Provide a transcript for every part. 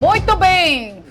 Muito bem!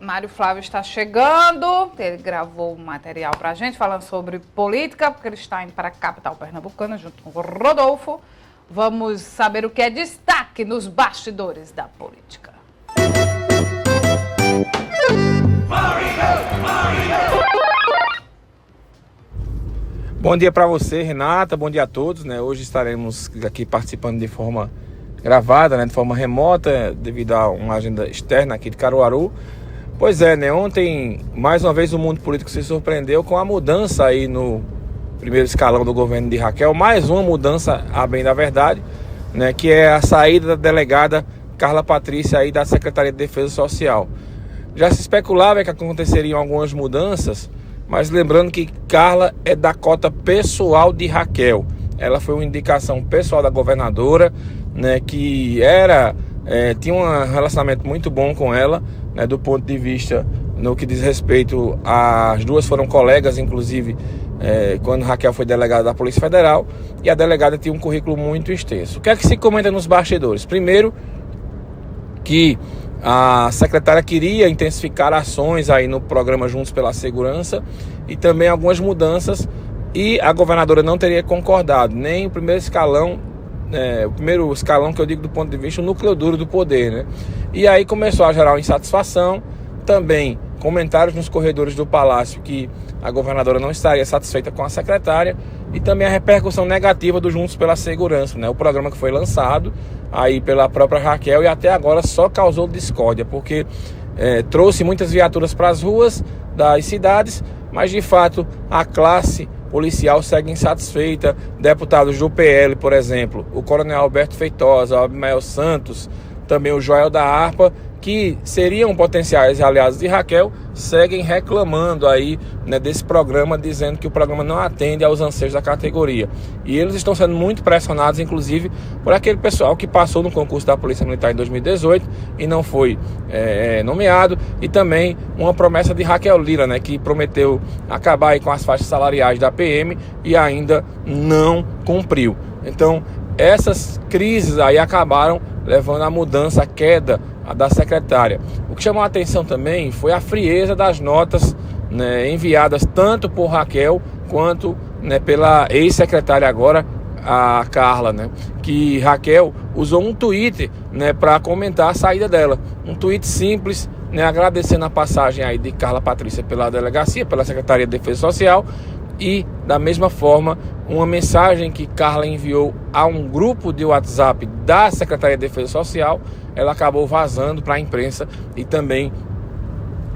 Mário Flávio está chegando, ele gravou um material para a gente falando sobre política, porque ele está indo para a capital pernambucana junto com o Rodolfo. Vamos saber o que é destaque nos bastidores da política. Bom dia para você, Renata, bom dia a todos, né? Hoje estaremos aqui participando de forma gravada, né? De forma remota, devido a uma agenda externa aqui de Caruaru. Pois é, né? Ontem, mais uma vez, o mundo político se surpreendeu com a mudança aí no primeiro escalão do governo de Raquel. Mais uma mudança, a bem da verdade, né? Que é a saída da delegada Carla Patrícia aí da Secretaria de Defesa Social. Já se especulava que aconteceriam algumas mudanças, mas lembrando que Carla é da cota pessoal de Raquel. Ela foi uma indicação pessoal da governadora, né, que tinha um relacionamento muito bom com ela, né, do ponto de vista no que diz respeito, as duas foram colegas, inclusive, quando Raquel foi delegada da Polícia Federal, e a delegada tinha um currículo muito extenso. O que é que se comenta nos bastidores? Primeiro, que a secretária queria intensificar ações aí no programa Juntos pela Segurança e também algumas mudanças, e a governadora não teria concordado, nem o primeiro escalão que eu digo do ponto de vista o núcleo duro do poder, né? E aí começou a gerar uma insatisfação, também comentários nos corredores do Palácio que a governadora não estaria satisfeita com a secretária, e também a repercussão negativa do Juntos pela Segurança, né? O programa que foi lançado aí pela própria Raquel e até agora só causou discórdia, porque trouxe muitas viaturas para as ruas das cidades, mas de fato a classe policial segue insatisfeita. Deputados do PL, por exemplo, o coronel Alberto Feitosa, o Abimael Santos, também o Joel da Harpa, que seriam potenciais aliados de Raquel, seguem reclamando aí, né, desse programa, dizendo que o programa não atende aos anseios da categoria. E eles estão sendo muito pressionados, inclusive, por aquele pessoal que passou no concurso da Polícia Militar em 2018 e não foi nomeado, e também uma promessa de Raquel Lira, né, que prometeu acabar aí com as faixas salariais da PM e ainda não cumpriu. Então, essas crises aí acabaram levando à mudança, à queda da secretária. O que chamou a atenção também foi a frieza das notas, né, enviadas tanto por Raquel quanto, né, pela ex-secretária agora, a Carla, né, que Raquel usou um Twitter, né, para comentar a saída dela. Um tweet simples, né, agradecendo a passagem aí de Carla Patrícia pela delegacia, pela Secretaria de Defesa Social, e da mesma forma uma mensagem que Carla enviou a um grupo de WhatsApp da Secretaria de Defesa Social, ela acabou vazando para a imprensa e também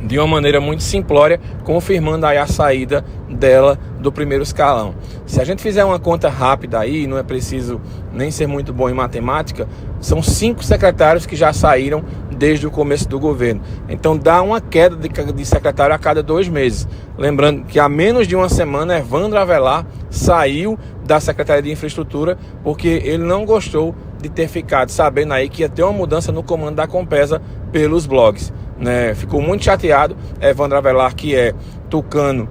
de uma maneira muito simplória, confirmando aí a saída dela do primeiro escalão. Se a gente fizer uma conta rápida aí, não é preciso nem ser muito bom em matemática, são 5 secretários que já saíram desde o começo do governo. Então dá uma queda de secretário a cada 2 meses. Lembrando que há menos de uma semana, Evandro Avelar saiu da Secretaria de Infraestrutura porque ele não gostou de ter ficado sabendo aí que ia ter uma mudança no comando da Compesa pelos blogs, né? Ficou muito chateado. Evandro Avelar, que é tucano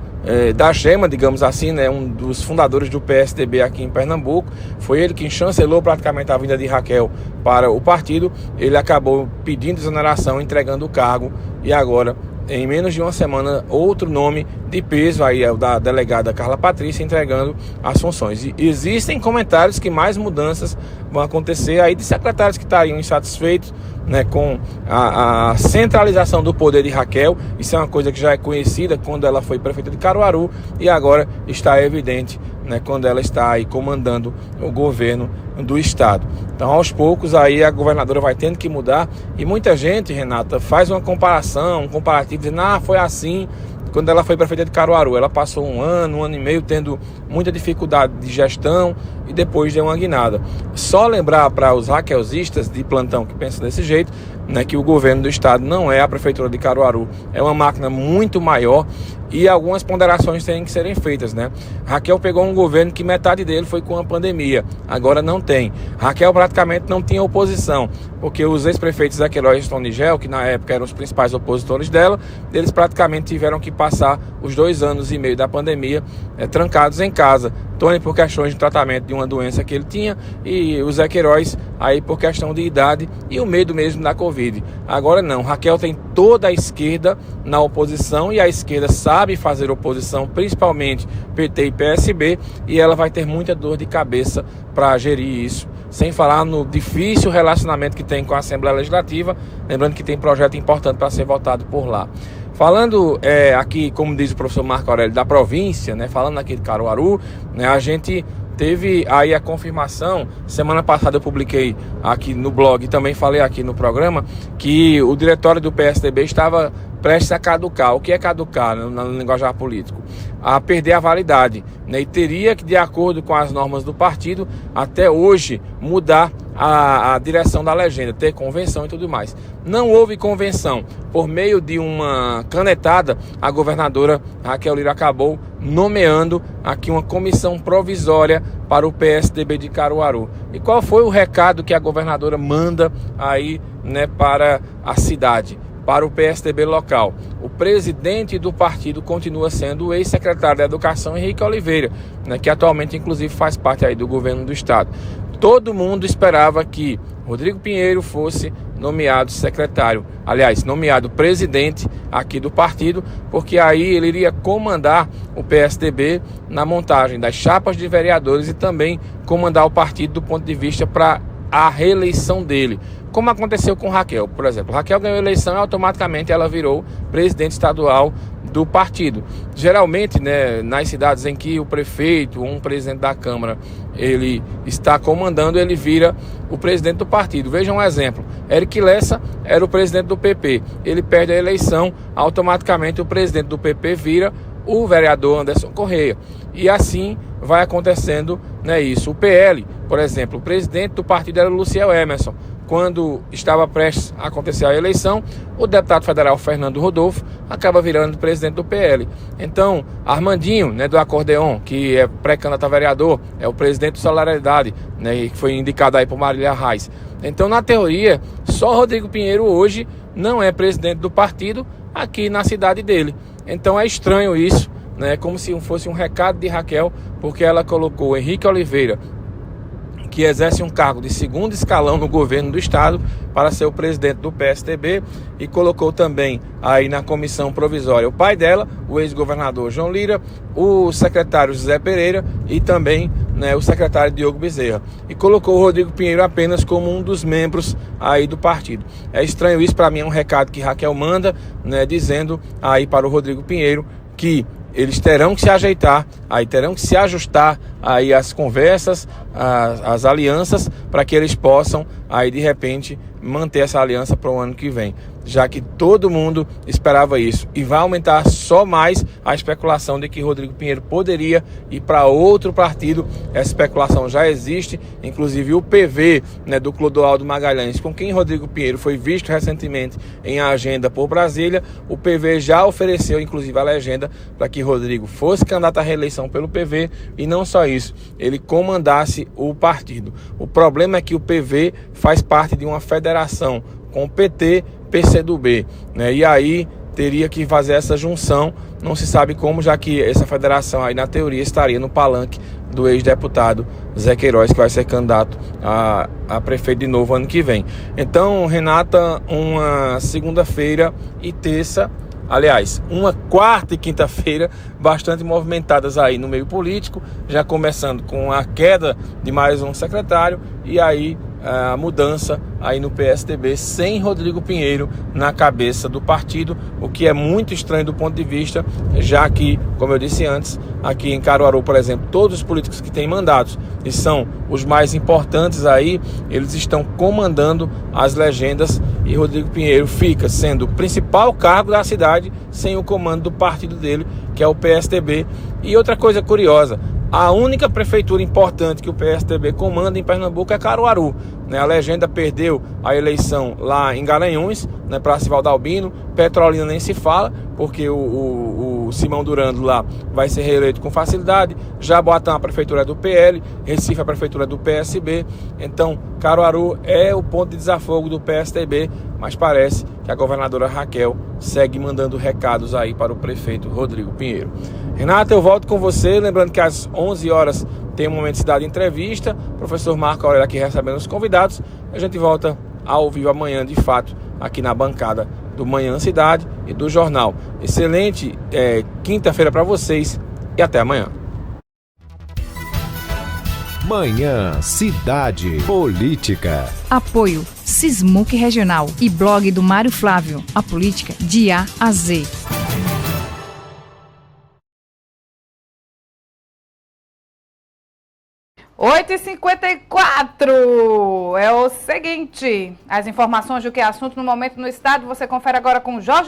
da Gema, digamos assim, né, um dos fundadores do PSDB aqui em Pernambuco, foi ele quem chancelou praticamente a vinda de Raquel para o partido. Ele acabou pedindo exoneração, entregando o cargo, e agora, em menos de uma semana, outro nome de peso aí é o da delegada Carla Patrícia entregando as funções. E existem comentários que mais mudanças vão acontecer aí de secretários que estariam insatisfeitos, né, com a centralização do poder de Raquel. Isso é uma coisa que já é conhecida quando ela foi prefeita de Caruaru e agora está evidente, né, quando ela está aí comandando o governo do estado. Então, aos poucos aí a governadora vai tendo que mudar, e muita gente, Renata, faz um comparativo, dizendo, foi assim quando ela foi prefeita de Caruaru. Ela passou um ano e meio tendo muita dificuldade de gestão e depois deu uma guinada. Só lembrar para os raquelzistas de plantão que pensam desse jeito, né, que o governo do estado não é a prefeitura de Caruaru, é uma máquina muito maior, e algumas ponderações têm que serem feitas, né? Raquel pegou um governo que metade dele foi com a pandemia, agora não tem. Raquel praticamente não tinha oposição, porque os ex-prefeitos Aqueloy e Stonigel, que na época eram os principais opositores dela, eles praticamente tiveram que passar os 2 anos e meio da pandemia trancados em casa. Tony por questões de tratamento de uma doença que ele tinha e o Zé Queiroz aí por questão de idade e o medo mesmo da Covid. Agora não, Raquel tem toda a esquerda na oposição e a esquerda sabe fazer oposição, principalmente PT e PSB, e ela vai ter muita dor de cabeça para gerir isso, sem falar no difícil relacionamento que tem com a Assembleia Legislativa, lembrando que tem projeto importante para ser votado por lá. Falando aqui, como diz o professor Marco Aurélio, da província, né, falando aqui de Caruaru, né, a gente teve aí a confirmação, semana passada eu publiquei aqui no blog e também falei aqui no programa, que o diretório do PSDB estava prestes a caducar. O que é caducar no linguajar político? A perder a validade, né? E teria que, de acordo com as normas do partido, até hoje mudar a direção da legenda, ter convenção e tudo mais. Não houve convenção. Por meio de uma canetada, a governadora Raquel Lira acabou nomeando aqui uma comissão provisória para o PSDB de Caruaru. E qual foi o recado que a governadora manda aí, né, para a cidade? Para o PSDB local. O presidente do partido continua sendo o ex-secretário da Educação, Henrique Oliveira, né, que atualmente inclusive faz parte aí do governo do estado. Todo mundo esperava que Rodrigo Pinheiro fosse nomeado secretário, aliás, nomeado presidente aqui do partido, porque aí ele iria comandar o PSDB na montagem das chapas de vereadores e também comandar o partido do ponto de vista para a reeleição dele. Como aconteceu com Raquel, por exemplo. Raquel ganhou a eleição e automaticamente ela virou presidente estadual do partido. Geralmente, né, nas cidades em que o prefeito ou um presidente da Câmara ele está comandando, ele vira o presidente do partido. Veja um exemplo. Eric Lessa era o presidente do PP. Ele perde a eleição, automaticamente o presidente do PP vira o vereador Anderson Correia. E assim vai acontecendo, né, isso. O PL, por exemplo, o presidente do partido era o Luciel Emerson. Quando estava prestes a acontecer a eleição, o deputado federal Fernando Rodolfo acaba virando presidente do PL. Então, Armandinho, né, do Acordeon, que é pré-candidato a vereador, é o presidente do Solidariedade, né, e que foi indicado aí por Marília Reis. Então, na teoria, só Rodrigo Pinheiro hoje não é presidente do partido aqui na cidade dele. Então, é estranho isso, né, como se fosse um recado de Raquel, porque ela colocou Henrique Oliveira, que exerce um cargo de segundo escalão no governo do estado, para ser o presidente do PSDB, e colocou também aí na comissão provisória o pai dela, o ex-governador João Lira, o secretário José Pereira e também, né, o secretário Diogo Bezerra. E colocou o Rodrigo Pinheiro apenas como um dos membros aí do partido. É estranho isso, para mim é um recado que Raquel manda, né, dizendo aí para o Rodrigo Pinheiro que eles terão que se ajeitar, aí terão que se ajustar aí as conversas, as alianças, para que eles possam aí de repente manter essa aliança para o ano que vem, já que todo mundo esperava isso. E vai aumentar só mais a especulação de que Rodrigo Pinheiro poderia ir para outro partido. Essa especulação já existe, inclusive o PV, né, do Clodoaldo Magalhães, com quem Rodrigo Pinheiro foi visto recentemente em agenda por Brasília. O PV já ofereceu inclusive a legenda para que Rodrigo fosse candidato à reeleição pelo PV, e não só isso, ele comandasse o partido. O problema é que o PV faz parte de uma federação com o PT, PCdoB, né? E aí teria que fazer essa junção, não se sabe como, já que essa federação aí na teoria estaria no palanque do ex-deputado Zé Queiroz, que vai ser candidato a prefeito de novo ano que vem. Então, Renata, uma segunda-feira e terça, aliás, uma quarta e quinta-feira bastante movimentadas aí no meio político, já começando com a queda de mais um secretário e aí a mudança aí no PSDB sem Rodrigo Pinheiro na cabeça do partido, o que é muito estranho do ponto de vista, já que, como eu disse antes, aqui em Caruaru, por exemplo, todos os políticos que têm mandatos e são os mais importantes aí, eles estão comandando as legendas, e Rodrigo Pinheiro fica sendo o principal cargo da cidade sem o comando do partido dele, que é o PSDB. E outra coisa curiosa, a única prefeitura importante que o PSDB comanda em Pernambuco é Caruaru, né? A legenda perdeu a eleição lá em Garanhuns, né, para Sivaldo Albino. Petrolina nem se fala, porque o Simão Durando lá vai ser reeleito com facilidade. Jaboatão, a prefeitura é do PL, Recife, a prefeitura é do PSB. Então, Caruaru é o ponto de desafogo do PSDB, mas parece que a governadora Raquel segue mandando recados aí para o prefeito Rodrigo Pinheiro. Renata, eu volto com você, lembrando que às 11 horas tem um Momento de Cidade Entrevista, professor Marco Aurélio aqui recebendo os convidados. A gente volta ao vivo amanhã, de fato, aqui na bancada do Manhã Cidade e do Jornal. Excelente quinta-feira para vocês e até amanhã. Manhã Cidade Política. Apoio Sismuc Regional e blog do Mário Flávio. A política de A a Z. 8h54. É o seguinte, as informações do que é assunto no momento no estado, você confere agora com Jorge